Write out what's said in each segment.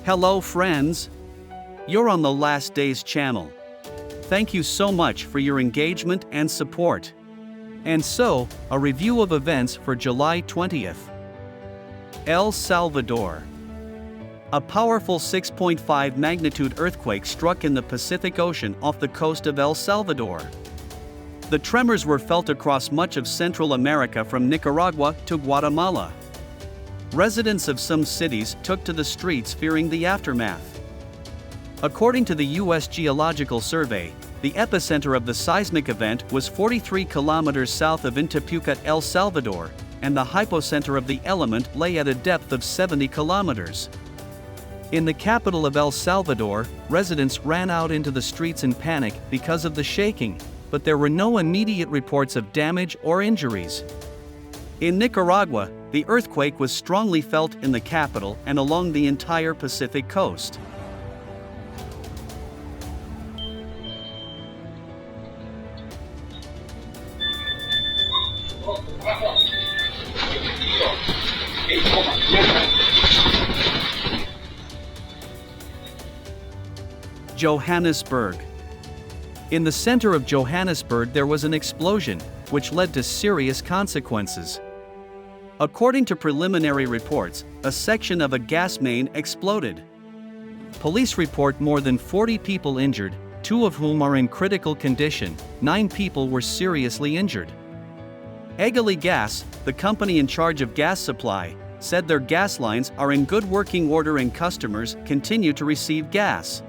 Hello friends! You're on the Last Days channel. Thank you so much for your engagement and support. And so, a review of events for July 20th. El Salvador. A powerful 6.5 magnitude earthquake struck in the Pacific Ocean off the coast of El Salvador. The tremors were felt across much of Central America from Nicaragua to Guatemala. Residents of some cities took to the streets fearing the aftermath. According to the U.S. Geological Survey, the epicenter of the seismic event was 43 kilometers south of Intipucat, El Salvador, and the hypocenter of the element lay at a depth of 70 kilometers. In the capital of El Salvador, residents ran out into the streets in panic because of the shaking, but there were no immediate reports of damage or injuries. In Nicaragua, the earthquake was strongly felt in the capital and along the entire Pacific coast. Johannesburg. In the center of Johannesburg there was an explosion, which led to serious consequences. According to preliminary reports, a section of a gas main exploded. Police report more than 40 people injured, 2 of whom are in critical condition. 9 people were seriously injured. Egoli Gas, the company in charge of gas supply, said their gas lines are in good working order and customers continue to receive gas.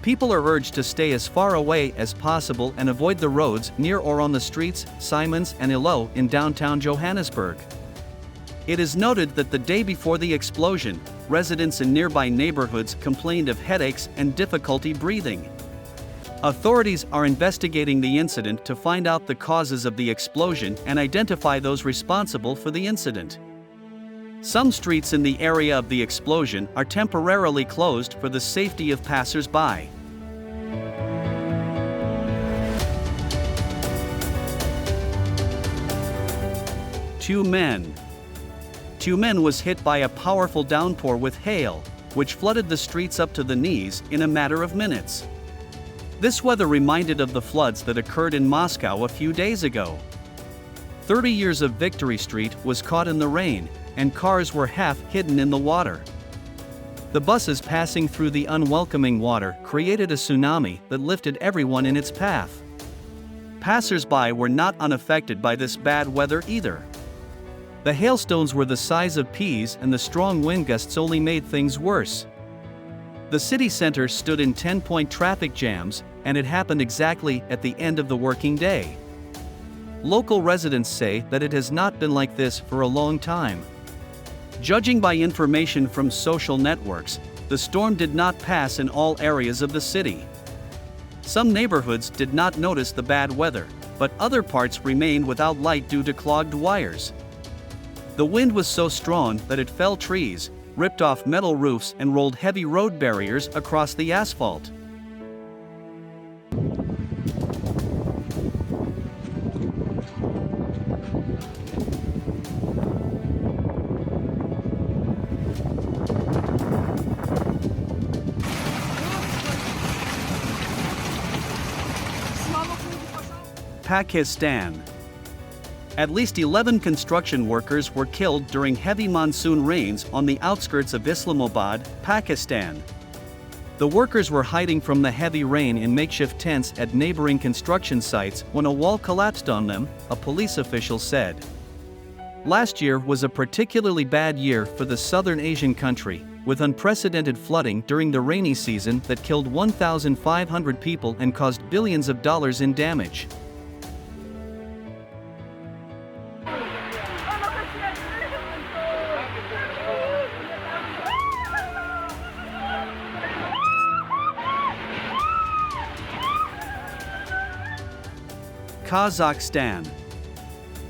People are urged to stay as far away as possible and avoid the roads near or on the streets, Simons and Ilo in downtown Johannesburg. It is noted that the day before the explosion, residents in nearby neighborhoods complained of headaches and difficulty breathing. Authorities are investigating the incident to find out the causes of the explosion and identify those responsible for the incident. Some streets in the area of the explosion are temporarily closed for the safety of passers-by. Tyumen. Tyumen was hit by a powerful downpour with hail, which flooded the streets up to the knees in a matter of minutes. This weather reminded of the floods that occurred in Moscow a few days ago. 30 years of Victory Street was caught in the rain, and cars were half hidden in the water. The buses passing through the unwelcoming water created a tsunami that lifted everyone in its path. Passers-by were not unaffected by this bad weather either. The hailstones were the size of peas and the strong wind gusts only made things worse. The city center stood in 10-point traffic jams, and it happened exactly at the end of the working day. Local residents say that it has not been like this for a long time. Judging by information from social networks, the storm did not pass in all areas of the city. Some neighborhoods did not notice the bad weather, but other parts remained without light due to clogged wires. The wind was so strong that it felled trees, ripped off metal roofs and rolled heavy road barriers across the asphalt. Pakistan. At least 11 construction workers were killed during heavy monsoon rains on the outskirts of Islamabad, Pakistan. The workers were hiding from the heavy rain in makeshift tents at neighboring construction sites when a wall collapsed on them, a police official said. Last year was a particularly bad year for the southern Asian country, with unprecedented flooding during the rainy season that killed 1,500 people and caused billions of dollars in damage. Kazakhstan.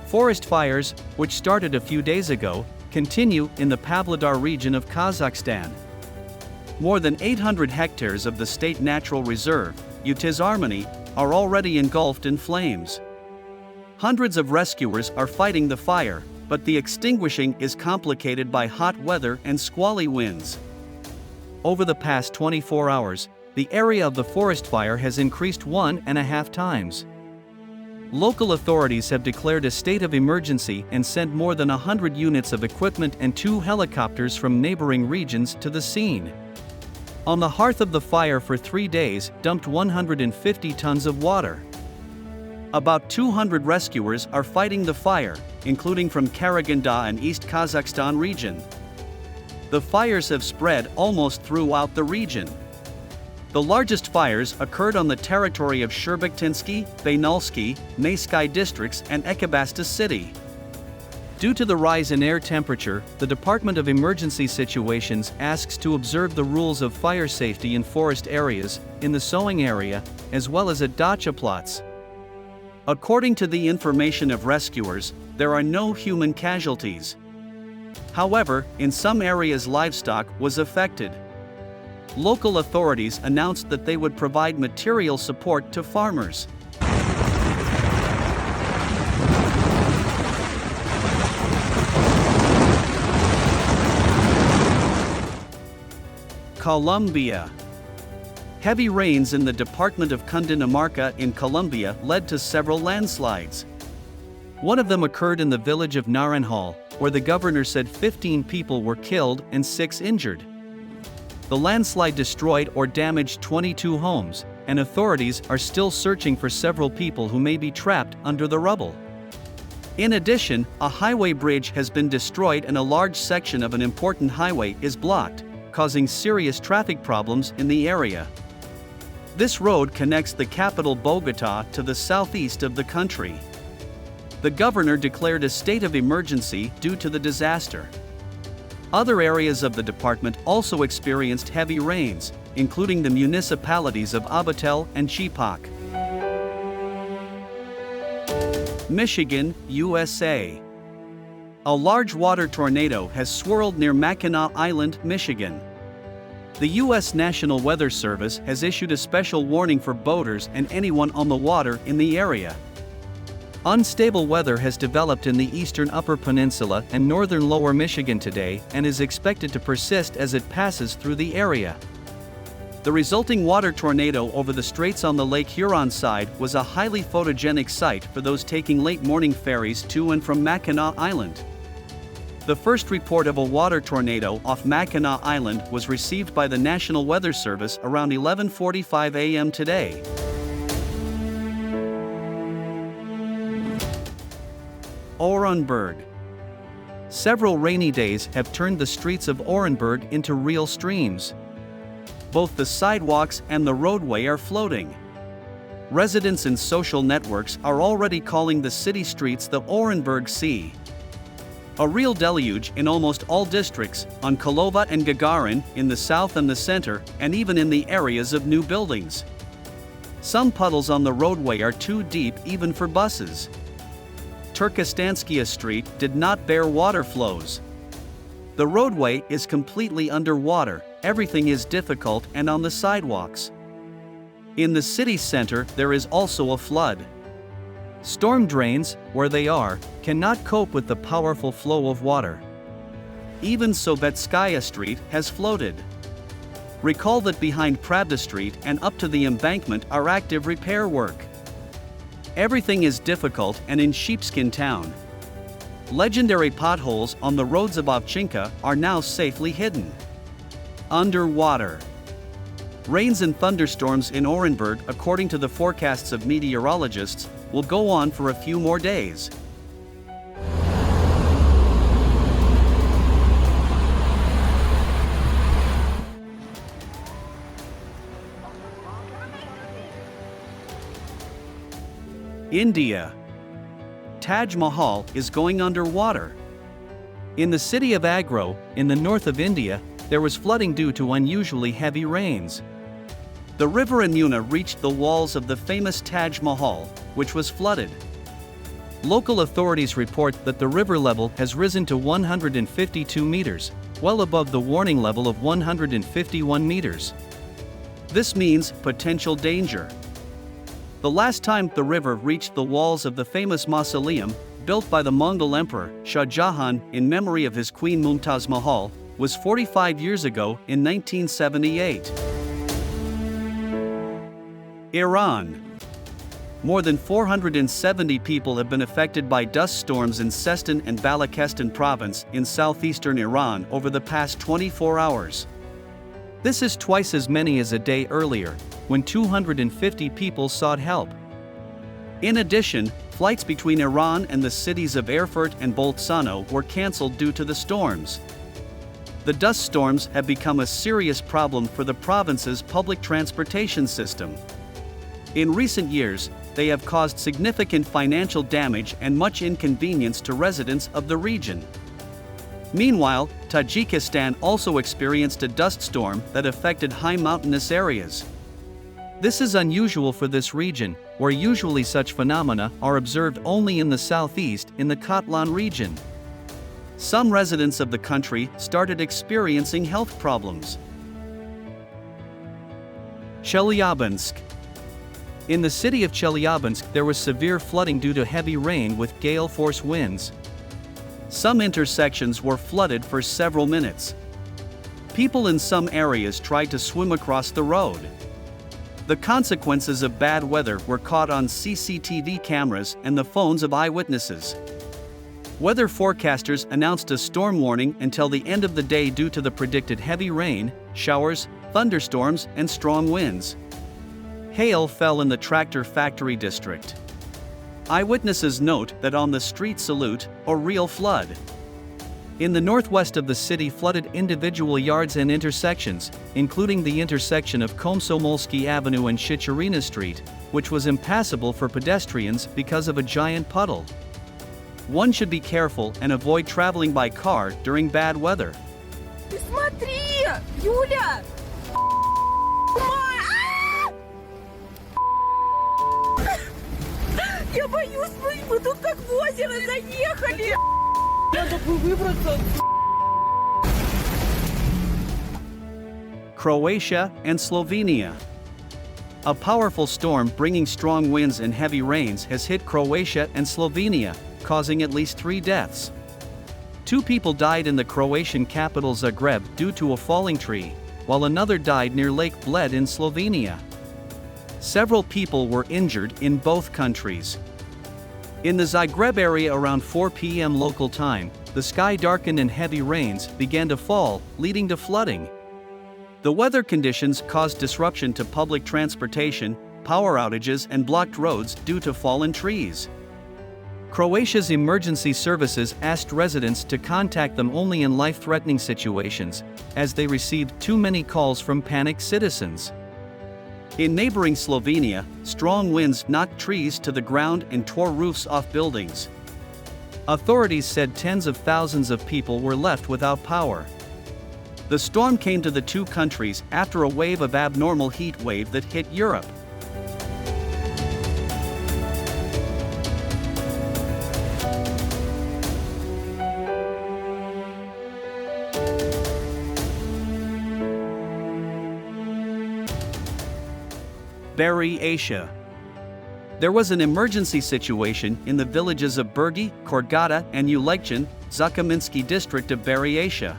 Forest fires, which started a few days ago, continue in the Pavlodar region of Kazakhstan. More than 800 hectares of the state natural reserve, Utizarmony, are already engulfed in flames. Hundreds of rescuers are fighting the fire, but the extinguishing is complicated by hot weather and squally winds. over the past 24 hours, the area of the forest fire has increased 1.5 times. Local authorities have declared a state of emergency and sent more than 100 units of equipment and 2 helicopters from neighboring regions to the scene. On the hearth of the fire for 3 days, dumped 150 tons of water. About 200 rescuers are fighting the fire, including from Karaganda and East Kazakhstan region. The fires have spread almost throughout the region. The largest fires occurred on the territory of Sherbakhtinsky, Baynalsky, Maysky districts and Ekabasta city. Due to the rise in air temperature, the Department of Emergency Situations asks to observe the rules of fire safety in forest areas, in the sowing area, as well as at dacha plots. According to the information of rescuers, there are no human casualties. However, in some areas livestock was affected. Local authorities announced that they would provide material support to farmers. Colombia. Heavy rains in the department of Cundinamarca in Colombia led to several landslides. One of them occurred in the village of Naranjal, where the governor said 15 people were killed and 6 injured. The landslide destroyed or damaged 22 homes, and authorities are still searching for several people who may be trapped under the rubble. In addition, a highway bridge has been destroyed and a large section of an important highway is blocked, causing serious traffic problems in the area. This road connects the capital Bogotá to the southeast of the country. The governor declared a state of emergency due to the disaster. Other areas of the department also experienced heavy rains, including the municipalities of Abatel and Chepauk. Michigan, USA. A large water tornado has swirled near Mackinac Island, Michigan. The U.S. National Weather Service has issued a special warning for boaters and anyone on the water in the area. Unstable weather has developed in the eastern Upper Peninsula and northern Lower Michigan today and is expected to persist as it passes through the area. The resulting water tornado over the straits on the Lake Huron side was a highly photogenic sight for those taking late morning ferries to and from Mackinac Island. The first report of a water tornado off Mackinac Island was received by the National Weather Service around 11:45 a.m. today. Orenburg. Several rainy days have turned the streets of Orenburg into real streams. Both the sidewalks and the roadway are floating. Residents and social networks are already calling the city streets the Orenburg Sea. A real deluge in almost all districts, on Kolova and Gagarin, in the south and the center, and even in the areas of new buildings. Some puddles on the roadway are too deep even for buses. Turkestanskaya Street did not bear water flows. The roadway is completely underwater, everything is difficult and on the sidewalks. In the city center there is also a flood. Storm drains, where they are, cannot cope with the powerful flow of water. Even Sovetskaya Street has floated. Recall that behind Pravda Street and up to the embankment are active repair work. Everything is difficult and in sheepskin town. Legendary potholes on the roads of Ovchinka are now safely hidden. Underwater. Rains and thunderstorms in Orenburg, according to the forecasts of meteorologists, will go on for a few more days. India. Taj Mahal is going underwater. In the city of Agra, in the north of India, there was flooding due to unusually heavy rains. The river Yamuna reached the walls of the famous Taj Mahal, which was flooded. Local authorities report that the river level has risen to 152 meters, well above the warning level of 151 meters. This means potential danger. The last time the river reached the walls of the famous mausoleum, built by the Mongol Emperor Shah Jahan in memory of his Queen Mumtaz Mahal, was 45 years ago in 1978. Iran. More than 470 people have been affected by dust storms in Sistan and Balochistan province in southeastern Iran over the past 24 hours. This is twice as many as a day earlier, when 250 people sought help. In addition, flights between Iran and the cities of Erfurt and Bolzano were cancelled due to the storms. The dust storms have become a serious problem for the province's public transportation system. In recent years, they have caused significant financial damage and much inconvenience to residents of the region. Meanwhile, Tajikistan also experienced a dust storm that affected high mountainous areas. This is unusual for this region, where usually such phenomena are observed only in the southeast in the Kotlan region. Some residents of the country started experiencing health problems. Chelyabinsk. In the city of Chelyabinsk, there was severe flooding due to heavy rain with gale-force winds. Some intersections were flooded for several minutes. People in some areas tried to swim across the road. The consequences of bad weather were caught on CCTV cameras and the phones of eyewitnesses. Weather forecasters announced a storm warning until the end of the day due to the predicted heavy rain, showers, thunderstorms, and strong winds. Hail fell in the tractor factory district. Eyewitnesses note that on the street salute, a real flood. In the northwest of the city, flooded individual yards and intersections, including the intersection of Komsomolsky Avenue and Shicharina Street, which was impassable for pedestrians because of a giant puddle. One should be careful and avoid traveling by car during bad weather. Смотри, Юля! Я боюсь, мы тут как в озеро заехали! Надо бы выбраться! Croatia and Slovenia. A powerful storm bringing strong winds and heavy rains has hit Croatia and Slovenia, causing at least 3 deaths. 2 people died in the Croatian capital Zagreb due to a falling tree, while another died near Lake Bled in Slovenia. Several people were injured in both countries. In the Zagreb area around 4 p.m. local time, the sky darkened and heavy rains began to fall, leading to flooding. The weather conditions caused disruption to public transportation, power outages, and blocked roads due to fallen trees. Croatia's emergency services asked residents to contact them only in life-threatening situations, as they received too many calls from panicked citizens. In neighboring Slovenia, strong winds knocked trees to the ground and tore roofs off buildings. Authorities said tens of thousands of people were left without power. The storm came to the 2 countries after a wave of abnormal heat wave that hit Europe. Buryatia. There was an emergency situation in the villages of Burgi, Korgata, and Ulegchin, Zakominski district of Buryatia.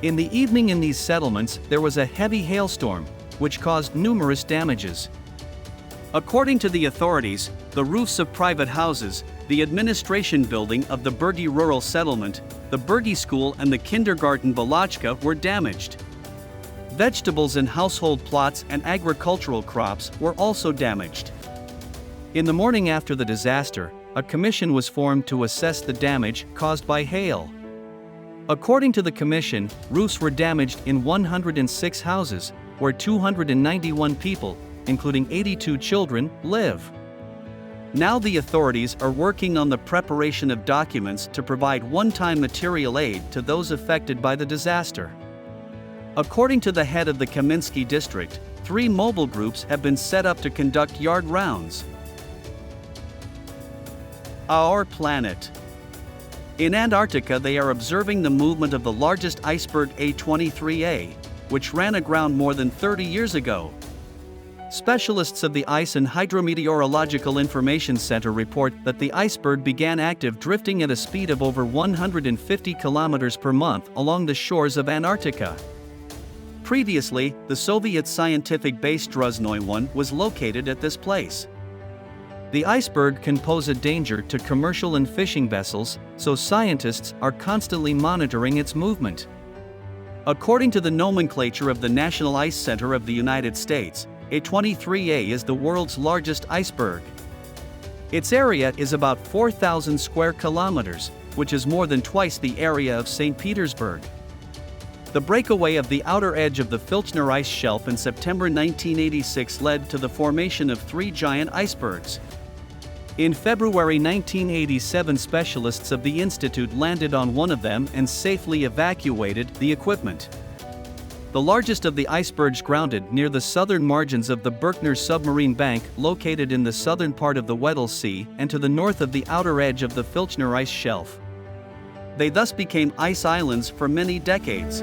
In the evening in these settlements, there was a heavy hailstorm, which caused numerous damages. According to the authorities, the roofs of private houses, the administration building of the Burgi rural settlement, the Burgi school, and the kindergarten Balachka were damaged. Vegetables and household plots and agricultural crops were also damaged. In the morning after the disaster, a commission was formed to assess the damage caused by hail. According to the commission, roofs were damaged in 106 houses, where 291 people, including 82 children, live. Now the authorities are working on the preparation of documents to provide one-time material aid to those affected by the disaster. According to the head of the Kaminsky district, 3 mobile groups have been set up to conduct yard rounds. Our planet. In Antarctica, they are observing the movement of the largest iceberg A23A, which ran aground more than 30 years ago. Specialists of the Ice and Hydrometeorological Information Center report that the iceberg began active drifting at a speed of over 150 kilometers per month along the shores of Antarctica. Previously, the Soviet scientific base Druzhnoye 1 was located at this place. The iceberg can pose a danger to commercial and fishing vessels, so scientists are constantly monitoring its movement. According to the nomenclature of the National Ice Center of the United States, A23A is the world's largest iceberg. Its area is about 4,000 square kilometers, which is more than twice the area of St. Petersburg. The breakaway of the outer edge of the Filchner ice shelf in September 1986 led to the formation of 3 giant icebergs. In February 1987, specialists of the institute landed on one of them and safely evacuated the equipment. The largest of the icebergs grounded near the southern margins of the Berkner submarine bank located in the southern part of the Weddell Sea and to the north of the outer edge of the Filchner ice shelf. They thus became ice islands for many decades.